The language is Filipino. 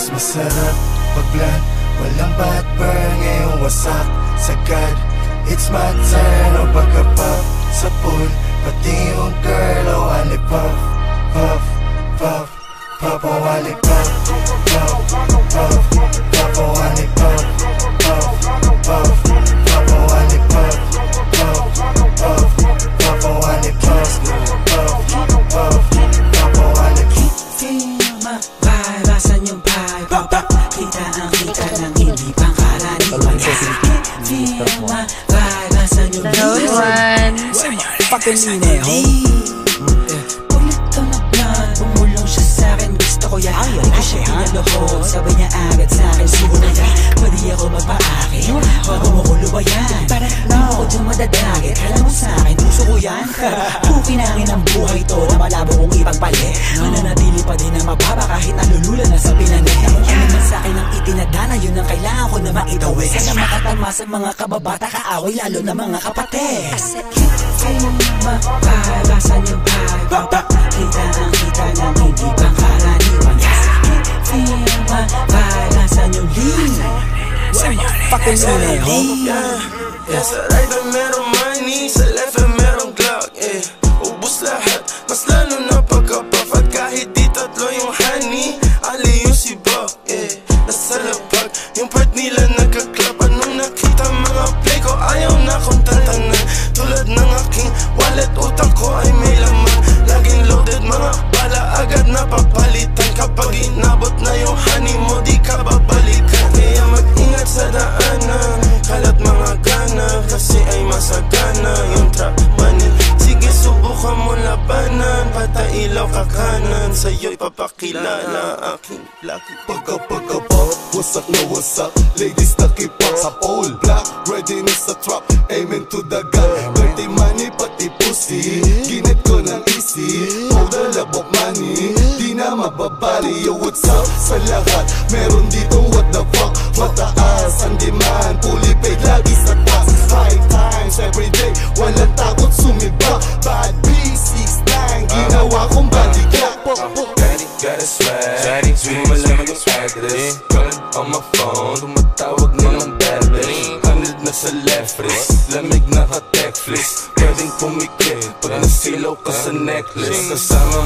Mas masarap pag-blunt, walang bad burn. Ngayong wasak sagad, it's my turn. O pagka-puff sa pool, pati yung girl. O wali puff, puff, puff, puff. O wali puff, puff, puff, puff. O wali puff, puff, puff, puff. O wali puff, puff, puff, puff. O wali puff, puff, puff, puff. O wali feel my vibe, asan yung vibe? Kita ang kita ng hindi pangkaraniwan. Feel my vibe, asan yung fucking Lineho. Pag nito na plan, bumulong siya sa'kin. Gusto ko yan, hindi ko siya pinalohon. Sabay niya agad sa'kin, siguro na yan. Pwede ako magpa-akin, bago mo ko lubayan. Di mo ko dyan madadagit, alam mo sa'kin, puso ko yan. Pukinangin ang buhay to na malabo kong ipagpalit. Mananatili pa din na mababa kahit nalulula na sa pinanin. Ano naman sa'kin ang itinadana, yun ang kailangan ko na maitawid. Sana makatalma sa mga kababata, kaaway lalo na mga kapatid. Feel my vibe, asan yung vibe? Kita ang kita ng hindi pangkaraniwan. Feel my vibe, asan yung lean? Fucking Lineho. Sa right na merong money, sa left na merong Glock. Ubus lahat, mas lalo na pagka-puff. At kahit di tatlo yung honey, ali yung si Buck. Nasa lapag, yung part nila nagka-clap. Anong nakita mga play ko, ayaw na kong tantanan. Tulad ng aking wallet, utak ko ay may laman. Laging loaded, mga bala agad na papalitan. Kapag inabot na yung honey mo, di ka babalikan. Kaya mag-ingat sa daanan, kalat mga gana, kasi ay masagana yung trap money. Sige, subukan mo labanan, patailaw ka kanan, sa'yo'y papakilala aking lucky. Pagka-pop, wasak na wasak, ladies nakipak sa pole. Black, ready na sa trap, aiming to the gun. Dirty money, pati pussy, ginit ko ng easy. Powder, labok money, di na mababali. Yo, what's up sa lahat, meron dito what the fuck. Mataas ang demand, fully paid, lagi sa taas. High times everyday, walang takot sumibak. Bad B69, ginawa kong body clock. Got a swag, di mo malaman yung address. Calling on my phone, tumatawag na ng badass. 100 na sa left wrist, lamig na ka-Netflix. Pwedeng pumikit pag nasilaw ka sa necklace. Kasama